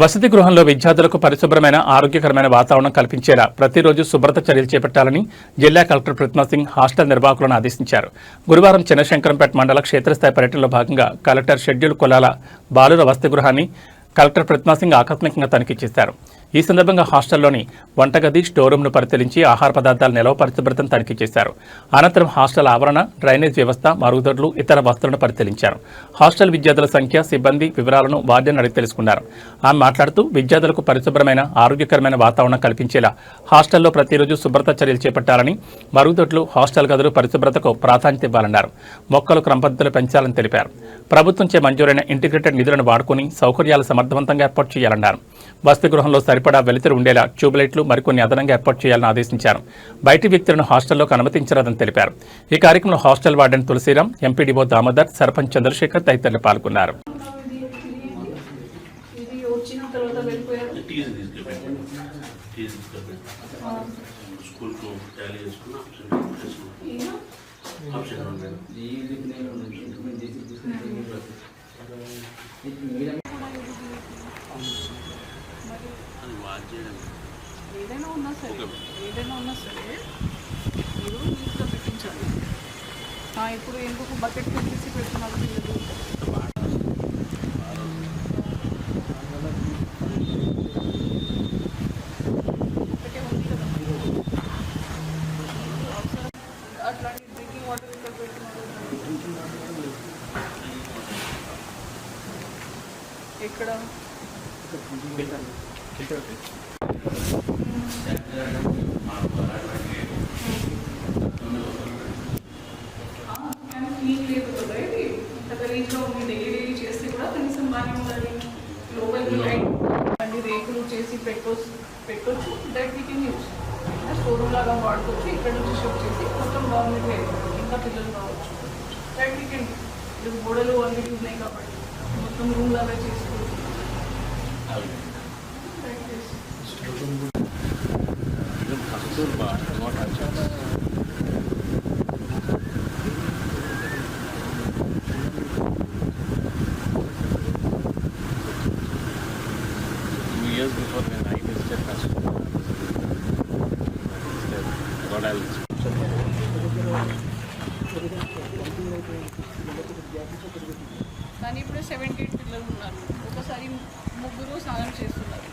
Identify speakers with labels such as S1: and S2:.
S1: వసతి గృహంలో విద్యార్థులకు పరిశుభ్రమైన ఆరోగ్యకరమైన వాతావరణం కల్పించేలా ప్రతిరోజు శుభ్రత చర్యలు చేపట్టాలని జిల్లా కలెక్టర్ పృథ్వీ సింగ్ హాస్టల్ నిర్వాహకులను ఆదేశించారు. గురువారం చిన్నశంకరంపేట మండల క్షేత్రస్థాయి పర్యటనలో భాగంగా కలెక్టర్ షెడ్యూల్ కులాల బాలుర వసతి గృహాన్ని కలెక్టర్ పృథ్వీ సింగ్ ఆకస్మికంగా తనిఖీ చేశారు. ఈ సందర్భంగా హాస్టల్లోని వంటగది, స్టోర్ రూమ్ను పరిశీలించి ఆహార పదార్థాల నిల్వ పరిశుభ్రతను తనిఖీ చేశారు. అనంతరం హాస్టల్ ఆవరణ, డ్రైనేజ్ వ్యవస్థ, మరుగుదొడ్లు, ఇతర వస్తువులను పరిశీలించారు. హాస్టల్ విద్యార్థుల సంఖ్య, సిబ్బంది వివరాలను వార్డెన్ అడిగి తెలుసుకున్నారు. ఆమె మాట్లాడుతూ విద్యార్థులకు పరిశుభ్రమైన ఆరోగ్యకరమైన వాతావరణం కల్పించేలా హాస్టల్లో ప్రతిరోజు శుభ్రత చర్యలు చేపట్టాలని, మరుగుదొడ్లు, హాస్టల్ గదులు పరిశుభ్రతకు ప్రాధాన్యత ఇవ్వాలన్నారు. మొక్కలు క్రమపద్ధతులు పెంచాలని తెలిపారు. ప్రభుత్వంచే మంజూరైన ఇంటిగ్రేటెడ్ నిధులను వాడుకుని సౌకర్యాలు సమర్థవంతంగా ఏర్పాటు చేయాలన్నారు. వసతి గృహంలో సరిపడా వెలుతురు ఉండేలా ట్యూబ్లైట్లు మరికొన్ని అదనంగా ఏర్పాటు చేయాలని ఆదేశించారు. బయటి వ్యక్తులను హాస్టల్లోకి అనుమతించరాదని తెలిపారు. ఈ కార్యక్రమంలో hostel warden Tulasiram, MPDO Damodar, sarpanch Chandrashekar తదితరులు పాల్గొన్నారు.
S2: ఏదైనా ఉన్నా సరే మీరు నీట్గా పెట్టించాలి. ఇప్పుడు ఎందుకు బకెట్ పెట్టేసి పెడుతున్నారు పిల్లలు? ఒకటే ఉంది కదా, అట్లాంటి డ్రింకింగ్ వాటర్ ఇక్కడ పెడుతున్నారు. ఎక్కడ క్లీన్ లేదు కదా, ఇది ఇంత గలీజ్గా ఉంది. డైలీ చేస్తే కూడా కనీసం బాగానే ఉండాలి. లోపలికి లైట్ అన్ని రేకులు చేసి పెట్టొచ్చు. That we can use store room లాగా వాడుకోవచ్చు. ఇక్కడ నుంచి షిఫ్ట్ చేసి మొత్తం బాగుంది, ఇంకా పిల్లలు కావచ్చు. దట్ వీ కెన్ గోడలు అన్ని ఉన్నాయి కాబట్టి మొత్తం రూమ్ లాగా చేసుకోవచ్చు.
S3: Years before when I visited Kashmir, God I'll
S2: కానీ ఇప్పుడు 78 పిల్లలు ఉన్నారు. ఒకసారి ముగ్గురు స్నానం చేస్తున్నారు.